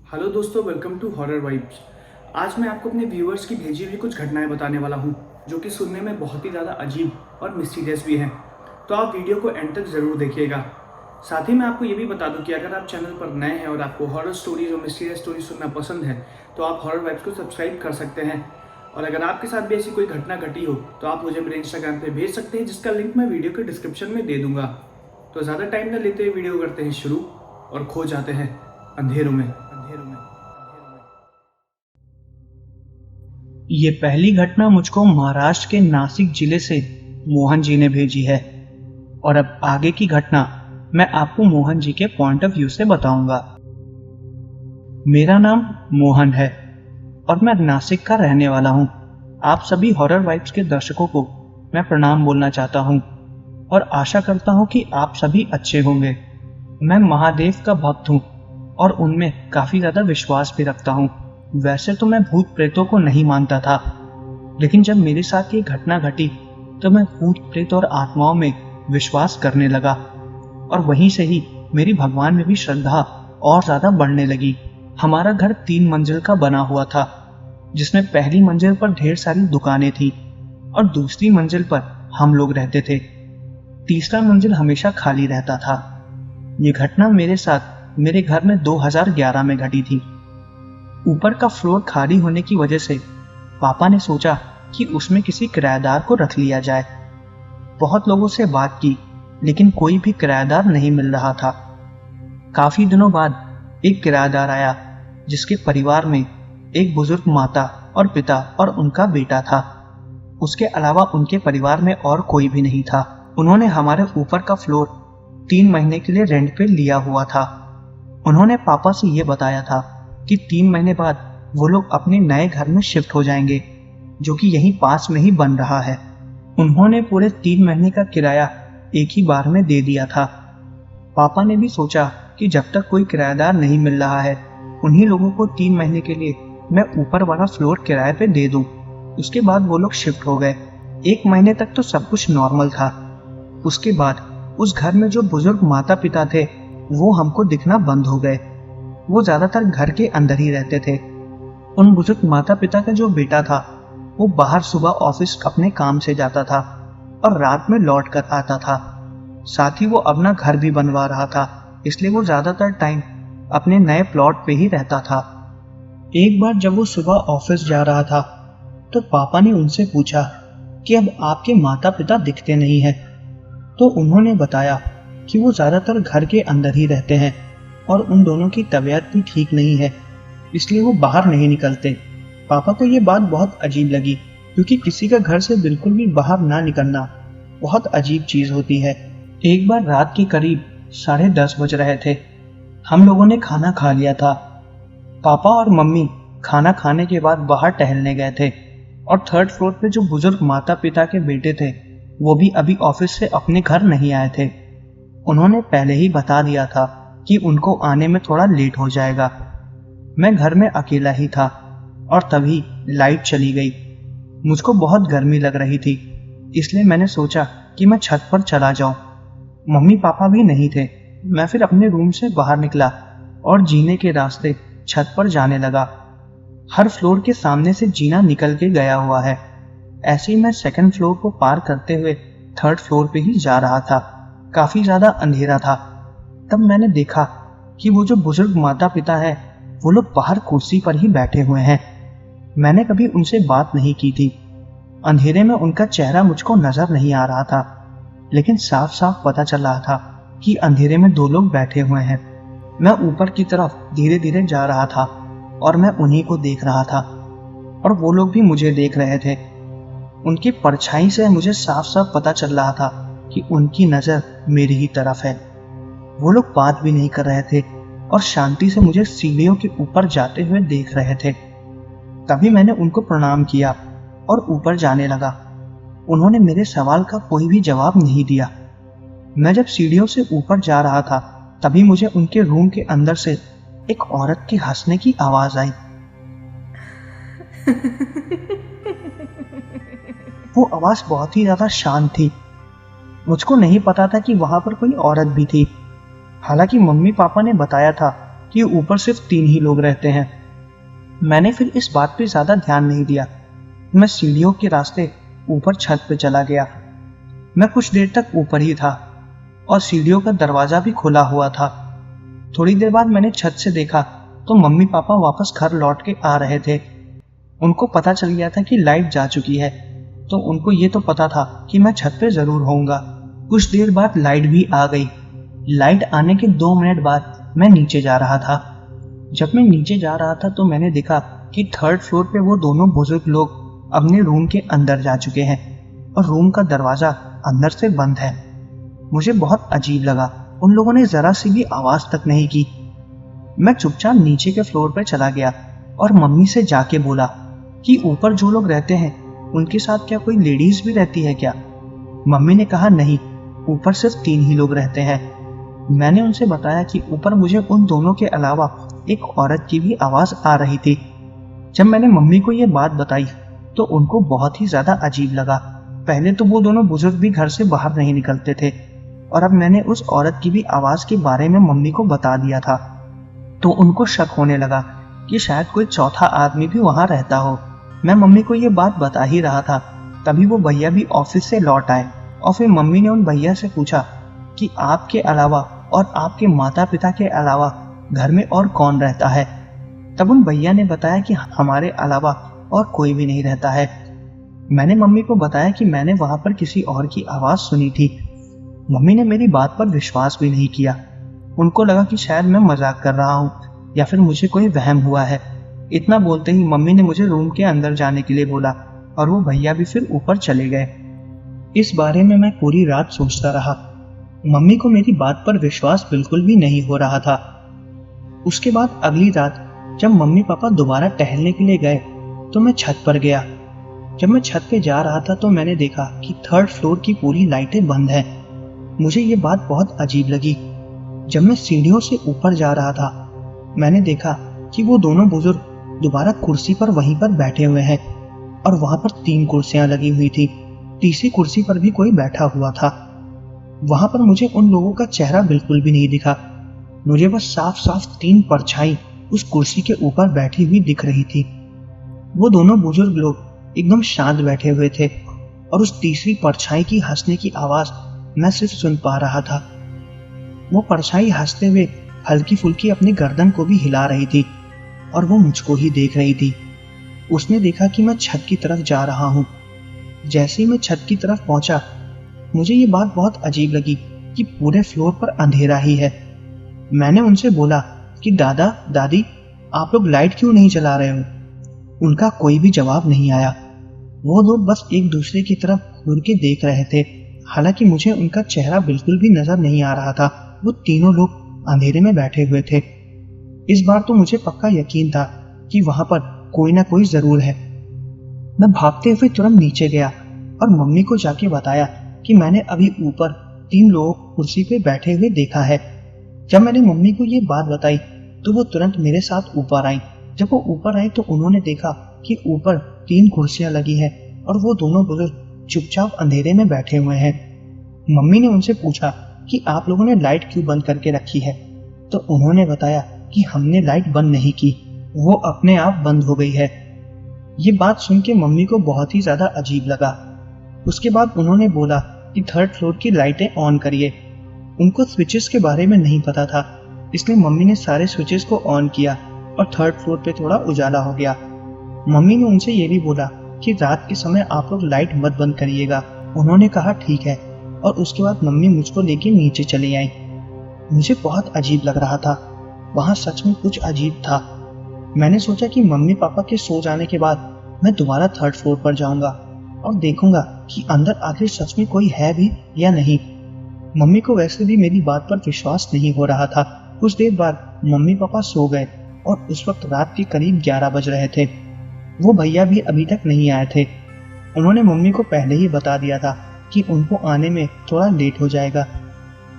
Hello दोस्तों, welcome to horror vibes. आज मैं आपको अपने व्यूअर्स की भेजी हुई कुछ घटनाएं बताने वाला हूं, जो कि सुनने में बहुत ही ज़्यादा अजीब और मिस्टीरियस भी हैं। तो आप वीडियो को एंड तक ज़रूर देखिएगा। साथ ही मैं आपको ये भी बता दूं कि अगर आप चैनल पर नए हैं और आपको हॉरर स्टोरीज और मिस्टीरियस स्टोरीज सुनना पसंद है, तो आप हॉरर वाइब्स को सब्सक्राइब कर सकते हैं। और अगर आपके साथ भी ऐसी कोई घटना घटी हो तो आप मुझे मेरे इंस्टाग्राम पर भेज सकते हैं, जिसका लिंक मैं वीडियो के डिस्क्रिप्शन में दे दूंगा। तो ज़्यादा टाइम न लेते हुए वीडियो करते हैं शुरू और खो जाते हैं अंधेरों में। ये पहली घटना मुझको महाराष्ट्र के नासिक जिले से मोहन जी ने भेजी है। और अब आगे की घटना मैं आपको मोहन जी के पॉइंट ऑफ व्यू से बताऊंगा। मेरा नाम मोहन है और मैं नासिक का रहने वाला हूं। आप सभी हॉरर वाइब्स के दर्शकों को मैं प्रणाम बोलना चाहता हूं और आशा करता हूं कि आप सभी अच्छे होंगे। मैं महादेव का भक्त हूं और उनमें काफी ज्यादा विश्वास भी रखता हूं। वैसे तो मैं भूत प्रेतों को नहीं मानता था, लेकिन जब मेरे साथ ये घटना घटी तो मैं भूत प्रेत और आत्माओं में विश्वास करने लगा और वहीं से ही मेरी भगवान में भी श्रद्धा और ज्यादा बढ़ने लगी। हमारा घर 3 मंजिल का बना हुआ था, जिसमें पहली मंजिल पर ढेर सारी दुकानें थी और दूसरी मंजिल पर हम लोग रहते थे। तीसरा मंजिल हमेशा खाली रहता था। ये घटना मेरे साथ मेरे घर में 2011 में घटी थी। ऊपर का फ्लोर खाली होने की वजह से पापा ने सोचा कि उसमें किसी किराएदार को रख लिया जाए। बहुत लोगों से बात की, लेकिन कोई भी किराएदार नहीं मिल रहा था। काफी दिनों बाद एक किराएदार आया, जिसके परिवार में एक बुजुर्ग माता और पिता और उनका बेटा था। उसके अलावा उनके परिवार में और कोई भी नहीं था। उन्होंने हमारे ऊपर का फ्लोर 3 महीने के लिए रेंट पे लिया हुआ था। उन्होंने पापा से ये बताया था कि 3 महीने बाद वो लोग अपने नए घर में शिफ्ट हो जाएंगे, जो कि यहीं पास में ही बन रहा है। उन्होंने पूरे 3 महीने का किराया एक ही बार में दे दिया था। पापा ने भी सोचा कि जब तक कोई किराएदार नहीं मिल रहा है, उन्हीं लोगों को 3 महीने के लिए मैं ऊपर वाला फ्लोर किराए पे दे दूं। उसके बाद वो लोग शिफ्ट हो गए। 1 महीने तक तो सब कुछ नॉर्मल था। उसके बाद उस घर में जो बुजुर्ग माता पिता थे, वो हमको दिखना बंद हो गए। वो ज्यादातर घर के अंदर ही रहते थे। उन बुजुर्ग माता पिता का जो बेटा था, वो बाहर सुबह ऑफिस अपने काम से जाता था और रात में लौट कर आता था। साथ ही वो अपना घर भी बनवा रहा था, इसलिए वो ज्यादातर टाइम अपने नए प्लॉट पे ही रहता था। एक बार जब वो सुबह ऑफिस जा रहा था, तो पापा ने उनसे पूछा कि अब आपके माता पिता दिखते नहीं हैं। तो उन्होंने बताया कि वो ज्यादातर घर के अंदर ही रहते हैं और उन दोनों की तबीयत भी ठीक नहीं है, इसलिए वो बाहर नहीं निकलते। पापा को ये बात बहुत अजीब लगी, क्योंकि किसी का घर से बिल्कुल भी बाहर ना निकलना बहुत अजीब चीज होती है। एक बार रात के करीब 10:30 बज रहे थे। हम लोगों ने खाना खा लिया था। पापा और मम्मी खाना खाने के बाद बाहर टहलने गए थे और 3rd फ्लोर पे जो बुजुर्ग माता पिता के बेटे थे, वो भी अभी ऑफिस से अपने घर नहीं आए थे। उन्होंने पहले ही बता दिया था कि उनको आने में थोड़ा लेट हो जाएगा। मैं घर में अकेला ही था और तभी लाइट चली गई। मुझको बहुत गर्मी लग रही थी, इसलिए मैंने सोचा कि मैं छत पर चला जाऊं। मम्मी पापा भी नहीं थे। मैं फिर अपने रूम से बाहर निकला और जीने के रास्ते छत पर जाने लगा। हर फ्लोर के सामने से जीना निकल के गया हुआ है। ऐसे ही मैं 2nd फ्लोर को पार करते हुए 3rd फ्लोर पे ही जा रहा था। काफी ज्यादा अंधेरा था। तब मैंने देखा कि वो जो बुजुर्ग माता पिता है, वो लोग बाहर कुर्सी पर ही बैठे हुए हैं। मैंने कभी उनसे बात नहीं की थी। अंधेरे में उनका चेहरा मुझको नजर नहीं आ रहा था, लेकिन साफ साफ पता चल रहा था कि अंधेरे में 2 लोग बैठे हुए हैं। मैं ऊपर की तरफ धीरे धीरे जा रहा था और मैं उन्हीं को देख रहा था और वो लोग भी मुझे देख रहे थे। उनकी परछाई से मुझे साफ साफ पता चल रहा था कि उनकी नजर मेरी ही तरफ है। वो लोग बात भी नहीं कर रहे थे और शांति से मुझे सीढ़ियों के ऊपर जाते हुए देख रहे थे। तभी मैंने उनको प्रणाम किया और ऊपर जाने लगा। उन्होंने मेरे सवाल का कोई भी जवाब नहीं दिया। मैं जब सीढ़ियों से ऊपर जा रहा था, तभी मुझे उनके रूम के अंदर से एक औरत के हंसने की आवाज आई। वो आवाज बहुत ही ज्यादा शांत थी। मुझको नहीं पता था कि वहां पर कोई औरत भी थी। हालांकि मम्मी पापा ने बताया था कि ऊपर सिर्फ 3 ही लोग रहते हैं। मैंने फिर इस बात पे ज्यादा ध्यान नहीं दिया। मैं सीढ़ियों के रास्ते ऊपर छत पे चला गया। मैं कुछ देर तक ऊपर ही था और सीढ़ियों का दरवाजा भी खुला हुआ था। थोड़ी देर बाद मैंने छत से देखा तो मम्मी पापा वापस घर लौट के आ रहे थे। उनको पता चल गया था कि लाइट जा चुकी है, तो उनको ये तो पता था कि मैं छत पे जरूर होऊंगा। कुछ देर बाद लाइट भी आ गई। लाइट आने के 2 मिनट बाद मैं नीचे जा रहा था। जब मैं नीचे जा रहा था तो मैंने देखा कि 3rd फ्लोर पे वो दोनों बुजुर्ग लोग अपने रूम के अंदर जा चुके हैं और रूम का दरवाजा अंदर से बंद है। मुझे बहुत अजीब लगा। उन लोगों ने जरा सी भी आवाज तक नहीं की। मैं चुपचाप नीचे के फ्लोर पर चला गया और मम्मी से जाके बोला कि ऊपर जो लोग रहते हैं उनके साथ क्या कोई लेडीज भी रहती है क्या? मम्मी ने कहा नहीं, ऊपर सिर्फ 3 ही लोग रहते हैं। मैंने उनसे बताया कि ऊपर मुझे उन दोनों के अलावा एक औरत की भी आवाज आ रही थी। जब मैंने मम्मी को ये बात बताई तो उनको बहुत ही ज्यादा अजीब लगा। पहले तो वो दोनों बुजुर्ग भी घर से बाहर नहीं निकलते थे और अब मैंने उस औरत की भी आवाज के बारे में मम्मी को बता दिया था, तो उनको शक होने लगा कि शायद कोई चौथा आदमी भी वहां रहता हो। मैं मम्मी को ये बात बता ही रहा था, तभी वो भैया भी ऑफिस से लौट आए और फिर मम्मी ने उन भैया से पूछा कि आपके अलावा और आपके माता पिता के अलावा घर में और कौन रहता है। तब उन भैया ने बताया कि हमारे अलावा और कोई भी नहीं रहता है। मैंने मम्मी को बताया कि मैंने वहां पर किसी और की आवाज सुनी थी। मम्मी ने मेरी बात पर विश्वास भी नहीं किया। उनको लगा कि शायद मैं मजाक कर रहा हूँ या फिर मुझे कोई वहम हुआ है। इतना बोलते ही मम्मी ने मुझे रूम के अंदर जाने के लिए बोला और वो भैया भी फिर ऊपर चले गए। इस बारे में मैं पूरी रात सोचता रहा। मम्मी को मेरी बात पर विश्वास बिल्कुल भी नहीं हो रहा था। उसके बाद अगली रात जब मम्मी पापा दोबारा टहलने के लिए गए तो मैं छत पर गया। जब मैं छत पे जा रहा था तो मैंने देखा कि 3rd फ्लोर की पूरी लाइटें बंद हैं। मुझे ये बात बहुत अजीब लगी। जब मैं सीढ़ियों से ऊपर जा रहा था मैंने देखा कि वो दोनों बुजुर्ग दोबारा कुर्सी पर वहीं पर बैठे हुए हैं और वहां पर 3 कुर्सियां लगी हुई थी। तीसरी कुर्सी पर भी कोई बैठा हुआ था। वहां पर मुझे उन लोगों का चेहरा बिल्कुल भी नहीं दिखा। मुझे बस साफ साफ 3 परछाई उस कुर्सी के ऊपर बैठी हुई दिख रही थी। वो दोनों बुजुर्ग लोग एकदम शांत बैठे हुए थे और उस तीसरी परछाई की हंसने की आवाज मैं सिर्फ सुन पा रहा था। वो परछाई हंसते हुए हल्की फुल्की अपनी गर्दन को भी हिला रही थी और वो मुझको ही देख रही थी। उसने देखा कि मैं छत की तरफ जा रहा हूँ। जैसे ही मैं छत की तरफ पहुंचा मुझे ये बात बहुत अजीब लगी कि पूरे फ्लोर पर अंधेरा ही है। मैंने उनसे बोला कि दादा दादी आप लोग लाइट क्यों नहीं जला रहे हो? उनका कोई भी जवाब नहीं आया। वो लोग बस एक दूसरे की तरफ घूर के देख रहे थे। हालांकि मुझे उनका चेहरा बिल्कुल भी नजर नहीं आ रहा था। वो तीनों लोग अंधेरे में बैठे हुए थे। इस बार तो मुझे पक्का यकीन था कि वहां पर कोई ना कोई जरूर है। मैं भागते हुए तुरंत नीचे गया और मम्मी को जाके बताया कि मैंने अभी ऊपर 3 लोग कुर्सी पे बैठे हुए देखा है। जब मैंने मम्मी को ये बात बताई तो वो तुरंत मेरे साथ ऊपर आई। जब वो ऊपर आई तो उन्होंने देखा कि ऊपर 3 कुर्सियां लगी हैं और वो दोनों बुजुर्ग चुपचाप अंधेरे में बैठे हुए हैं। मम्मी ने उनसे पूछा कि आप लोगों ने लाइट क्यों बंद करके रखी है, तो उन्होंने बताया कि हमने लाइट बंद नहीं की, वो अपने आप बंद हो गई है। ये बात सुन के मम्मी को बहुत ही ज्यादा अजीब लगा। उसके बाद उन्होंने बोला कि 3rd फ्लोर की लाइटें ऑन करिए। उनको स्विचेस के बारे में नहीं पता था, इसलिए मम्मी ने सारे स्विचेस को ऑन किया और 3rd फ्लोर पे थोड़ा उजाला हो गया। मम्मी ने उनसे ये भी बोला कि रात के समय आप लोग लाइट मत बंद करिएगा। उन्होंने कहा ठीक है और उसके बाद मम्मी मुझको लेके नीचे चली आई। मुझे बहुत अजीब लग रहा था। वहां सच में कुछ अजीब था। मैंने सोचा कि मम्मी पापा के सो जाने के बाद मैं दोबारा 3rd फ्लोर पर जाऊंगा और देखूंगा कि अंदर आखिर सच में कोई है भी या नहीं। मम्मी को वैसे भी मेरी बात पर विश्वास नहीं हो रहा था। कुछ देर बाद मम्मी पापा सो गए और उस वक्त रात के करीब 11 बज रहे थे। वो भैया भी अभी तक नहीं आए थे। उन्होंने मम्मी को पहले ही बता दिया था कि उनको आने में थोड़ा लेट हो जाएगा।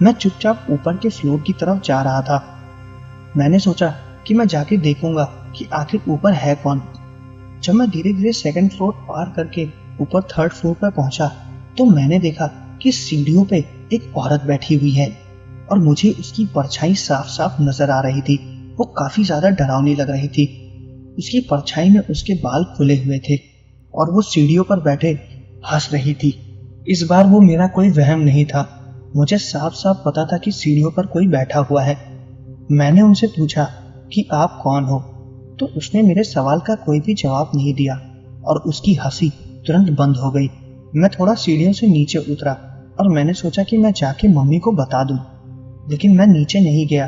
मैं चुपचाप ऊपर के फ्लोर की तरफ जा रहा था। मैंने सोचा कि मैं जाके देखूंगा कि आखिर ऊपर है कौन। जब मैं धीरे धीरे 2nd फ्लोर पार करके ऊपर 3rd फ्लोर पर पहुंचा तो मैंने देखा कि सीढ़ियों पे एक औरत बैठी हुई है और मुझे उसकी परछाई साफ साफ नजर आ रही थी। वो काफी ज्यादा डरावनी लग रही थी। उसकी परछाई में उसके बाल खुले हुए थे और वो सीढ़ियों पर बैठे हंस रही थी। इस बार वो मेरा कोई वहम नहीं था, मुझे साफ साफ पता था कि सीढ़ियों पर कोई बैठा हुआ है। मैंने उनसे पूछा कि आप कौन हो, तो उसने मेरे सवाल का कोई भी जवाब नहीं दिया और उसकी हंसी तुरंत बंद हो गई। मैं थोड़ा सीढ़ियों से नीचे उतरा और मैंने सोचा कि मैं जाके मम्मी को बता दूं, लेकिन मैं नीचे नहीं गया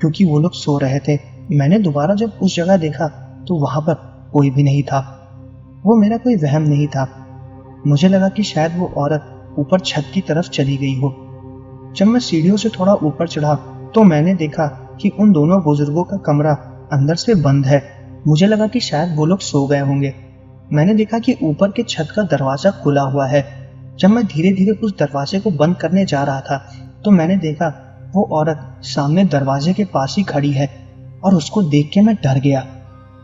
क्योंकि वो लोग सो रहे थे। मैंने दोबारा जब उस जगह देखा तो वहां पर कोई भी नहीं था। वो मेरा कोई वहम नहीं था। मुझे लगा कि शायद वो औरत ऊपर छत की तरफ चली गई हो। जब मैं सीढ़ियों से थोड़ा ऊपर चढ़ा तो मैंने देखा कि उन दोनों बुजुर्गों का कमरा अंदर से बंद है। मुझे लगा कि शायद वो लोग सो गए होंगे। मैंने देखा कि ऊपर के छत का दरवाजा खुला हुआ है। जब मैं धीरे धीरे उस दरवाजे को बंद करने जा रहा था तो मैंने देखा वो औरत सामने दरवाजे के पास ही खड़ी है और उसको देख के मैं डर गया।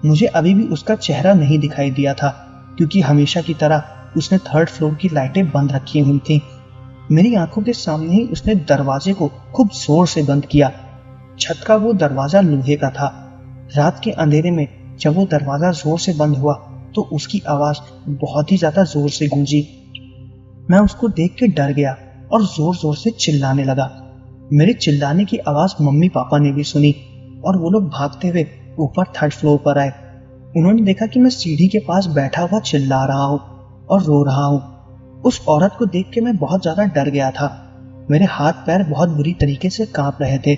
मुझे अभी भी उसका चेहरा नहीं दिखाई दिया था क्योंकि हमेशा की तरह उसने 3rd फ्लोर की लाइटें बंद रखी हुई थी। मेरी आंखों के सामने ही उसने दरवाजे को खूब जोर से बंद किया। छत का वो दरवाजा लोहे का था। रात के अंधेरे में जब वो दरवाजा जोर से बंद हुआ तो उसकी आवाज बहुत ही ज्यादा जोर से गूंजी। मैं उसको देख के डर गया और जोर जोर से चिल्लाने लगा। मेरे चिल्लाने की आवाज मम्मी पापा ने भी सुनी और वो लोग भागते हुए ऊपर 3rd फ्लोर पर आए। उन्होंने देखा कि मैं सीढ़ी के पास बैठा हुआ चिल्ला रहा हूँ और रो रहा हूँ। उस औरत को देख के मैं बहुत ज्यादा डर गया था। मेरे हाथ पैर बहुत बुरी तरीके से कांप रहे थे।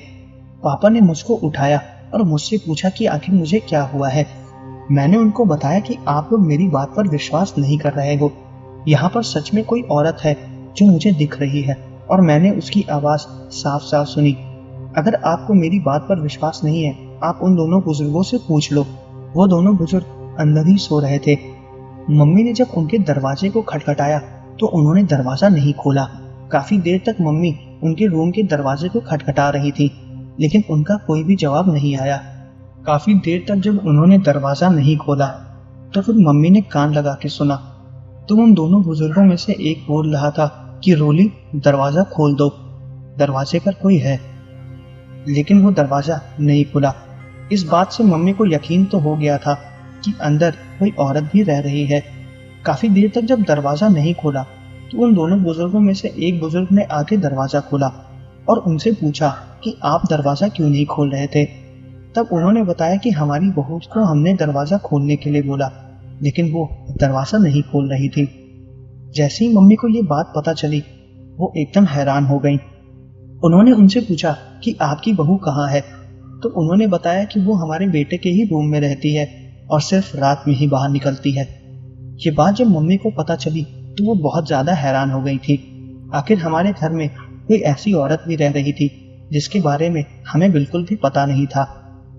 पापा ने मुझको उठाया और मुझसे पूछा कि आखिर मुझे क्या हुआ है। मैंने उनको बताया कि आप लोग मेरी बात पर विश्वास नहीं कर रहे हो। यहाँ पर सच में कोई औरत है जो मुझे दिख रही है और मैंने उसकी आवाज साफ साफ सुनी। अगर आपको मेरी बात पर विश्वास नहीं है, आप उन दोनों बुजुर्गों से पूछ लो। वो दोनों बुजुर्ग अंदर ही सो रहे थे। मम्मी ने जब उनके दरवाजे को खटखटाया तो उन्होंने दरवाजा नहीं खोला। काफी देर तक मम्मी उनके रूम के दरवाजे को खटखटा रही थी, लेकिन उनका कोई भी जवाब नहीं आया। काफी देर तक जब उन्होंने दरवाजा नहीं खोला तो फिर मम्मी ने कान लगा के सुना तो उन दोनों बुजुर्गों में से एक बोल रहा था कि रोली, दरवाजा खोल दो, दरवाजे पर कोई है। लेकिन वो दरवाजा नहीं खुला। इस बात से मम्मी को यकीन तो हो गया था कि अंदर कोई औरत भी रह रही है। काफी देर तक जब दरवाजा नहीं खोला तो उन दोनों बुजुर्गों में से एक बुजुर्ग ने आके दरवाजा खोला और उनसे पूछा कि आप दरवाजा क्यों नहीं खोल रहे थे। तब उन्होंने बताया कि हमारी बहू को हमने दरवाजा खोलने के लिए बोला, लेकिन वो दरवाजा नहीं खोल रही थी। जैसे ही मम्मी को ये बात पता चली वो एकदम हैरान हो गई। उन्होंने उनसे पूछा कि आपकी बहू कहाँ है, तो उन्होंने बताया कि वो हमारे बेटे के ही रूम में रहती है और सिर्फ रात में ही बाहर निकलती है। ये बात जब मम्मी को पता चली तो वो बहुत ज्यादा हैरान हो गई थी। आखिर हमारे घर में कोई ऐसी औरत भी रह रही थी जिसके बारे में हमें बिल्कुल भी पता नहीं था।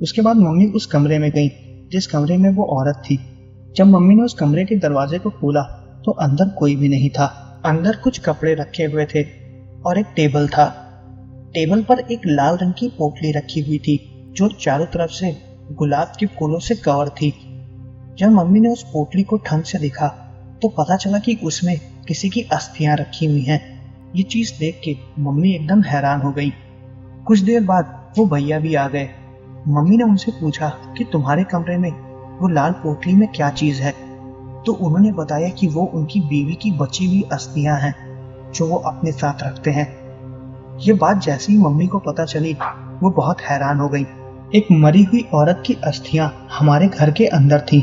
उसके बाद मम्मी उस कमरे में गई जिस कमरे में वो औरत थी। जब मम्मी ने उस कमरे के दरवाजे को खोला तो अंदर कोई भी नहीं था। अंदर कुछ कपड़े रखे हुए थे और एक टेबल था। टेबल पर एक लाल रंग की पोटली रखी हुई थी जो चारों तरफ से गुलाब के फूलों से कवर थी। जब मम्मी ने उस पोटली को ठंड से देखा तो पता चला कि उसमें किसी की अस्थियां रखी हुई हैं। ये चीज देख के मम्मी एकदम हैरान हो गई। कुछ देर बाद वो भैया भी आ गए। मम्मी ने उनसे पूछा कि तुम्हारे कमरे में वो लाल पोटली में क्या चीज है, तो उन्होंने बताया कि वो उनकी बीवी की बची हुई अस्थियां हैं जो वो अपने साथ रखते हैं। ये बात जैसे ही मम्मी को पता चली वो बहुत हैरान हो गई। एक मरी हुई औरत की अस्थियां हमारे घर के अंदर थी,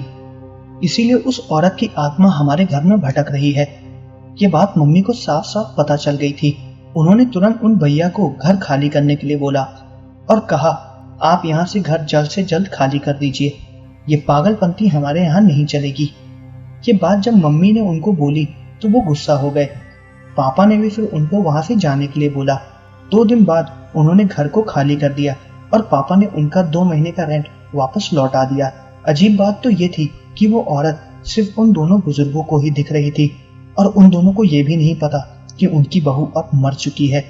इसीलिए उस औरत की आत्मा हमारे घर में भटक रही है। ये बात मम्मी को साफ साफ पता चल गई थी। उन्होंने तुरंत उन भैया को घर खाली करने के लिए बोला और कहा, आप यहाँ से घर जल्द से जल्द खाली कर दीजिए, ये पागलपंती हमारे यहाँ नहीं चलेगी। ये बात जब मम्मी ने उनको बोली तो वो गुस्सा हो गए। पापा ने भी फिर उनको वहां से जाने के लिए बोला। 2 दिन बाद उन्होंने घर को खाली कर दिया और पापा ने उनका 2 महीने का रेंट वापस लौटा दिया। अजीब बात तो ये थी कि वो औरत सिर्फ उन दोनों बुजुर्गों को ही दिख रही थी और उन दोनों को ये भी नहीं पता कि उनकी बहू अब मर चुकी है।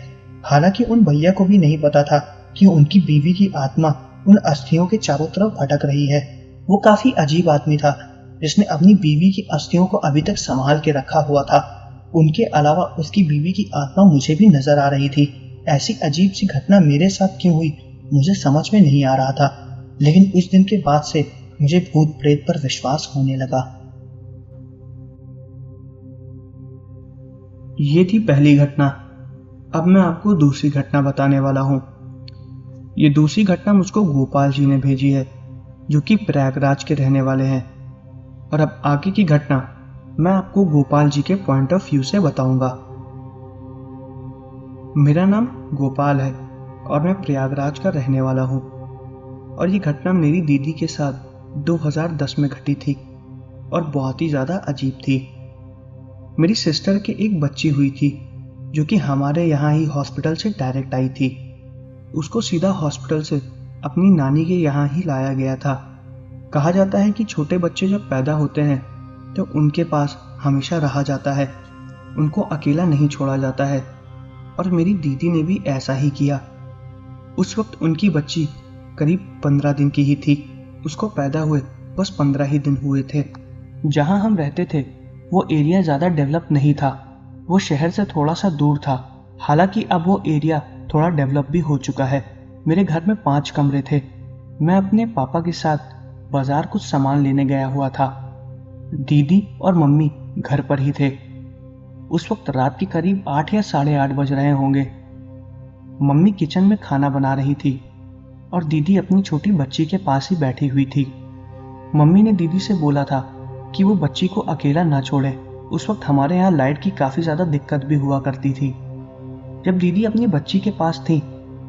हालांकि उन भैया को भी नहीं पता था कि उनकी बीवी की आत्मा उन अस्थियों के चारों तरफ भटक रही है। वो काफी अजीब आदमी था जिसने अपनी बीवी की अस्थियों को अभी तक संभाल के रखा हुआ था। उनके अलावा उसकी बीवी की आत्मा मुझे भी नजर आ रही थी। ऐसी अजीब सी घटना मेरे साथ क्यों हुई मुझे समझ में नहीं आ रहा था। लेकिन उस दिन के बाद से मुझे भूत प्रेत पर विश्वास होने लगा। ये थी पहली घटना। अब मैं आपको दूसरी घटना बताने वाला हूँ। ये दूसरी घटना मुझको गोपाल जी ने भेजी है, जो कि प्रयागराज के रहने वाले हैं। और अब आगे की घटना मैं आपको गोपाल जी के पॉइंट ऑफ व्यू से बताऊंगा। मेरा नाम गोपाल है और मैं प्रयागराज का रहने वाला हूँ। और ये घटना मेरी दीदी के साथ 2010 में घटी थी और बहुत ही ज़्यादा अजीब थी। मेरी सिस्टर के एक बच्ची हुई थी जो कि हमारे यहाँ ही हॉस्पिटल से डायरेक्ट आई थी। उसको सीधा हॉस्पिटल से अपनी नानी के यहाँ ही लाया गया था। कहा जाता है कि छोटे बच्चे जब पैदा होते हैं तो उनके पास हमेशा रहा जाता है, उनको अकेला नहीं छोड़ा जाता है। और मेरी दीदी ने भी ऐसा ही किया। उस वक्त उनकी बच्ची करीब 15 दिन की ही थी। उसको पैदा हुए बस 15 ही दिन हुए थे। जहाँ हम रहते थे वो एरिया ज़्यादा डेवलप नहीं था, वो शहर से थोड़ा सा दूर था। हालांकि अब वो एरिया थोड़ा डेवलप भी हो चुका है। मेरे घर में 5 कमरे थे। मैं अपने पापा के साथ बाजार कुछ सामान लेने गया हुआ था। दीदी और मम्मी घर पर ही थे। उस वक्त रात के करीब 8 या 8:30 बज रहे होंगे। मम्मी किचन में खाना बना रही थी और दीदी अपनी छोटी बच्ची के पास ही बैठी हुई थी। मम्मी ने दीदी से बोला था कि वो बच्ची को अकेला ना छोड़े। उस वक्त हमारे यहाँ लाइट की काफ़ी ज़्यादा दिक्कत भी हुआ करती थी। जब दीदी अपनी बच्ची के पास थी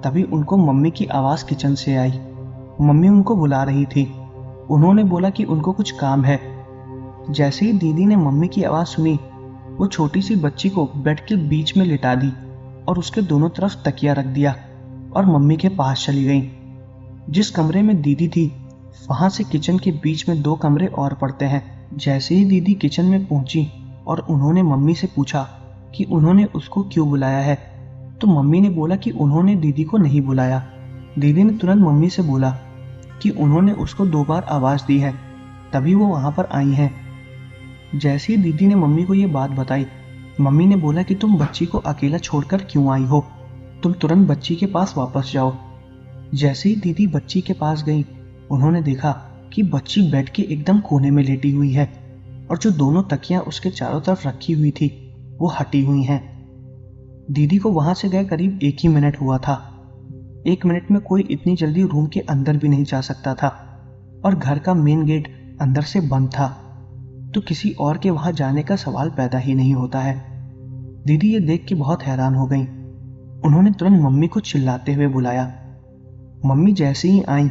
तभी उनको मम्मी की आवाज़ किचन से आई। मम्मी उनको बुला रही थी। उन्होंने बोला कि उनको कुछ काम है। जैसे ही दीदी ने मम्मी की आवाज़ सुनी, वो छोटी सी बच्ची को बेड के बीच में लिटा दी और उसके दोनों तरफ तकिया रख दिया और मम्मी के पास चली गई। जिस कमरे में दीदी थी वहां से किचन के बीच में 2 कमरे और पड़ते हैं। जैसे ही दीदी किचन में पहुंची और उन्होंने मम्मी से पूछा कि उन्होंने उसको क्यों बुलाया है, तो मम्मी ने बोला कि उन्होंने दीदी को नहीं बुलाया। दीदी ने तुरंत मम्मी से बोला कि उन्होंने उसको 2 बार आवाज़ दी है, तभी वो वहाँ पर आई हैं। जैसे ही दीदी ने मम्मी को ये बात बताई, मम्मी ने बोला कि तुम बच्ची को अकेला छोड़कर क्यों आई हो, तुम तुरंत बच्ची के पास वापस जाओ। जैसे ही दीदी बच्ची के पास गई, उन्होंने देखा कि बच्ची बेड के एकदम कोने में लेटी हुई है और जो दोनों तकियां उसके चारों तरफ रखी हुई थी वो हटी हुई हैं। दीदी को वहां से गए करीब 1 ही मिनट हुआ था। 1 मिनट में कोई इतनी जल्दी रूम के अंदर भी नहीं जा सकता था और घर का मेन गेट अंदर से बंद था, तो किसी और के वहां जाने का सवाल पैदा ही नहीं होता है। दीदी ये देख के बहुत हैरान हो गई। उन्होंने तुरंत मम्मी को चिल्लाते हुए बुलाया। मम्मी जैसे ही आई,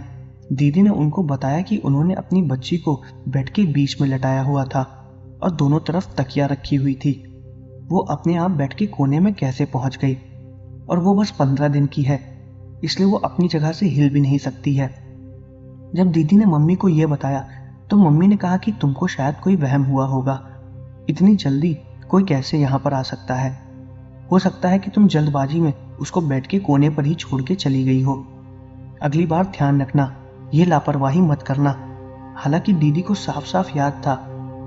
दीदी ने उनको बताया कि उन्होंने अपनी बच्ची को बेड के बीच में लटाया हुआ था और दोनों तरफ तकिया रखी हुई थी। वो अपने आप बेड के कोने में कैसे पहुंच गई, और वो बस 15 दिन की है, इसलिए वो अपनी जगह से हिल भी नहीं सकती है। जब दीदी ने मम्मी को यह बताया तो मम्मी ने कहा कि तुमको शायद कोई वहम हुआ होगा, इतनी जल्दी कोई कैसे यहाँ पर आ सकता है। हो सकता है कि तुम जल्दबाजी में उसको बेड के कोने पर ही छोड़ के चली गई हो। अगली बार ध्यान रखना, ये लापरवाही मत करना। हालांकि दीदी को साफ साफ याद था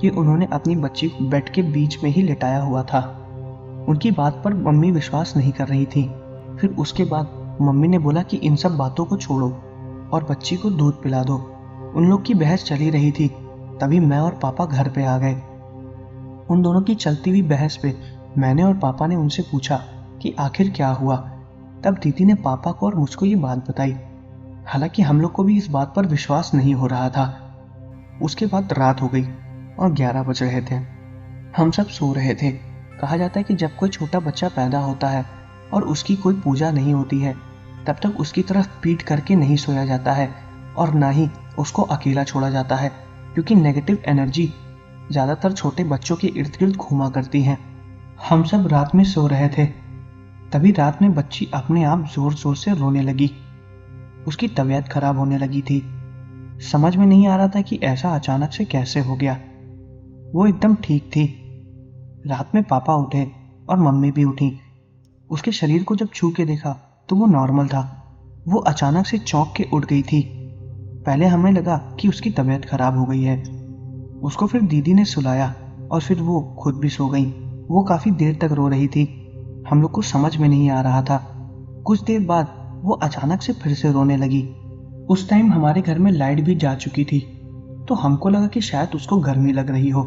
कि उन्होंने अपनी बच्ची को बेड के बीच में ही लिटाया हुआ था। उनकी बात पर मम्मी विश्वास नहीं कर रही थी। फिर उसके बाद मम्मी ने बोला कि इन सब बातों को छोड़ो और बच्ची को दूध पिला दो। उन लोग की बहस चली रही थी, तभी मैं और पापा घर पे आ गए। उन दोनों की चलती हुई बहस पे मैंने और पापा ने उनसे पूछा कि आखिर क्या हुआ। तब दीदी ने पापा को और मुझको ये बात बताई। हालांकि हम लोग को भी इस बात पर विश्वास नहीं हो रहा था। उसके बाद रात हो गई और 11 बज रहे थे। हम सब सो रहे थे। कहा जाता है कि जब कोई छोटा बच्चा पैदा होता है और उसकी कोई पूजा नहीं होती है, तब तक उसकी तरफ पीठ करके नहीं सोया जाता है और ना ही उसको अकेला छोड़ा जाता है, क्योंकि नेगेटिव एनर्जी ज़्यादातर छोटे बच्चों के इर्द गिर्द घूमा करती हैं। हम सब रात में सो रहे थे, तभी रात में बच्ची अपने आप जोर जोर से रोने लगी। उसकी तबीयत खराब होने लगी थी। समझ में नहीं आ रहा था कि ऐसा अचानक से कैसे हो गया। वो एकदम ठीक थी। रात में पापा उठे और मम्मी भी उठी। उसके शरीर को जब छू के देखा तो वो नॉर्मल था। वो अचानक से चौंक के उठ गई थी। पहले हमें लगा कि उसकी तबीयत खराब हो गई है। उसको फिर दीदी ने सुलाया और फिर वो खुद भी सो गई। वो काफ़ी देर तक रो रही थी। हम लोग को समझ में नहीं आ रहा था। कुछ देर बाद वो अचानक से फिर से रोने लगी। उस टाइम हमारे घर में लाइट भी जा चुकी थी, तो हमको लगा कि शायद उसको गर्मी लग रही हो,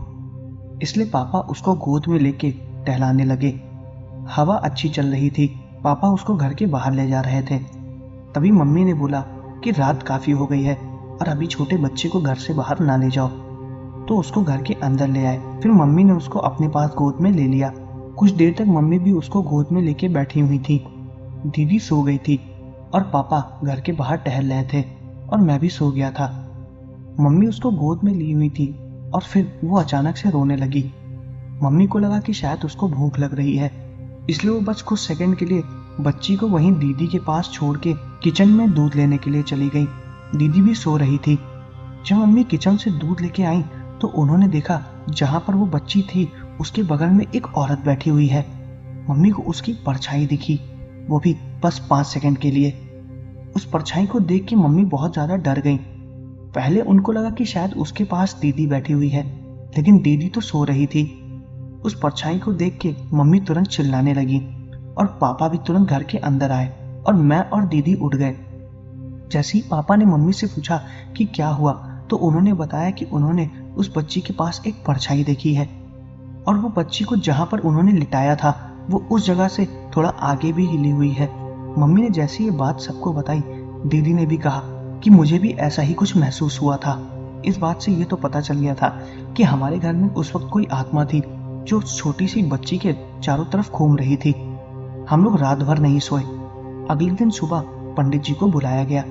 इसलिए पापा उसको गोद में लेके टहलाने लगे। हवा अच्छी चल रही थी, पापा उसको घर के बाहर ले जा रहे थे। तभी मम्मी ने बोला कि रात काफ़ी हो गई है और अभी छोटे बच्चे को घर से बाहर ना ले जाओ, तो उसको घर के अंदर ले आए। फिर मम्मी ने उसको अपने पास गोद में ले लिया। कुछ देर तक मम्मी भी उसको गोद में लेके बैठी हुई थी। दीदी सो गई थी और पापा घर के बाहर टहल रहे थे और मैं भी सो गया था। मम्मी उसको गोद में ली हुई थी और फिर वो अचानक से रोने लगी। मम्मी को लगा कि शायद उसको भूख लग रही है, इसलिए वो बस कुछ सेकंड के लिए बच्ची को वहीं दीदी के पास छोड़ के किचन में दूध लेने के लिए चली गई। दीदी भी सो रही थी। जब मम्मी किचन से दूध लेके आई तो उन्होंने देखा जहां पर वो बच्ची थी उसके बगल में एक औरत बैठी हुई है। मम्मी को उसकी परछाई दिखी, वो भी बस 5 सेकंड के लिए। उस परछाई को देख के मम्मी बहुत ज्यादा डर गई। पहले उनको लगा कि शायद उसके पास दीदी बैठी हुई है, लेकिन दीदी तो सो रही थी। उस परछाई को देख के मम्मी तुरंत चिल्लाने लगी और पापा भी तुरंत घर के अंदर आए और मैं और दीदी उठ गए। जैसे ही पापा ने मम्मी से पूछा कि क्या हुआ, तो उन्होंने बताया कि उन्होंने उस बच्ची के पास एक परछाई देखी है और वो बच्ची को जहां पर उन्होंने लिटाया था वो उस जगह से थोड़ा आगे भी हिली हुई है। मम्मी ने जैसे ये बात सबको बताई, दीदी ने भी कहा कि मुझे भी ऐसा ही कुछ महसूस हुआ था। इस बात से ये तो पता चल गया था कि हमारे घर में उस वक्त कोई आत्मा थी जो छोटी सी बच्ची के चारों तरफ घूम रही थी। हम लोग रात भर नहीं सोए। अगले दिन सुबह पंडित जी को बुलाया गया।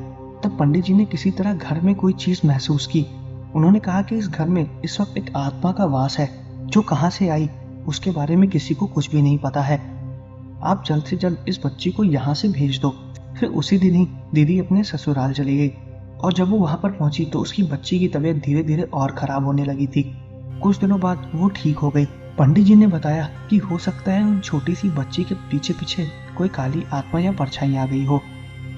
तब पंडित जी ने किसी तरह घर में कोई चीज महसूस की। उन्होंने कहा कि इस घर में इस वक्त एक आत्मा का वास है, जो कहां से आई उसके बारे में किसी को कुछ भी नहीं पता है। आप जल्द से जल्द इस बच्ची को यहाँ से भेज दो। फिर उसी दिन ही दीदी अपने ससुराल चली गई और जब वो वहां पर पहुंची तो उसकी बच्ची की तबीयत धीरे धीरे और खराब होने लगी थी। कुछ दिनों बाद वो ठीक हो गई। पंडित जी ने बताया कि हो सकता है उन छोटी सी बच्ची के पीछे पीछे कोई काली आत्मा या परछाई आ गई हो।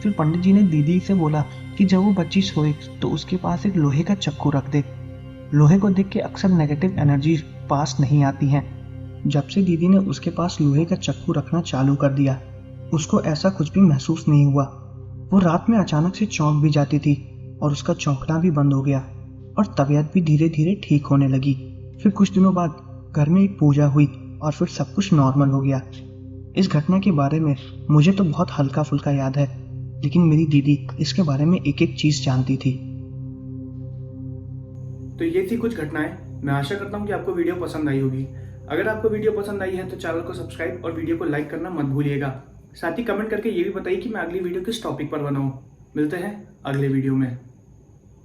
फिर पंडित जी ने दीदी से बोला कि जब वो बच्ची सोए तो उसके पास एक लोहे का चक्कू रख दे। लोहे को देख के अक्सर नेगेटिव एनर्जी पास नहीं आती हैं। जब से दीदी ने उसके पास लोहे का चक्कू रखना चालू कर दिया, उसको ऐसा कुछ भी महसूस नहीं हुआ। वो रात में अचानक से चौंक भी जाती थी और उसका चौंकना भी बंद हो गया और तबीयत भी धीरे धीरे ठीक होने लगी। फिर कुछ दिनों बाद घर में एक पूजा हुई और फिर सब कुछ नॉर्मल हो गया। इस घटना के बारे में मुझे तो बहुत हल्का फुल्का याद है, लेकिन मेरी दीदी इसके बारे में एक एक चीज जानती थी। तो ये थी कुछ घटनाएं। मैं आशा करता हूँ कि आपको वीडियो पसंद आई होगी। अगर आपको वीडियो पसंद आई है तो चैनल को सब्सक्राइब और वीडियो को लाइक करना मत भूलिएगा। साथ ही कमेंट करके ये भी बताइए कि मैं अगली वीडियो किस टॉपिक पर बनाऊँ। मिलते हैं अगले वीडियो में।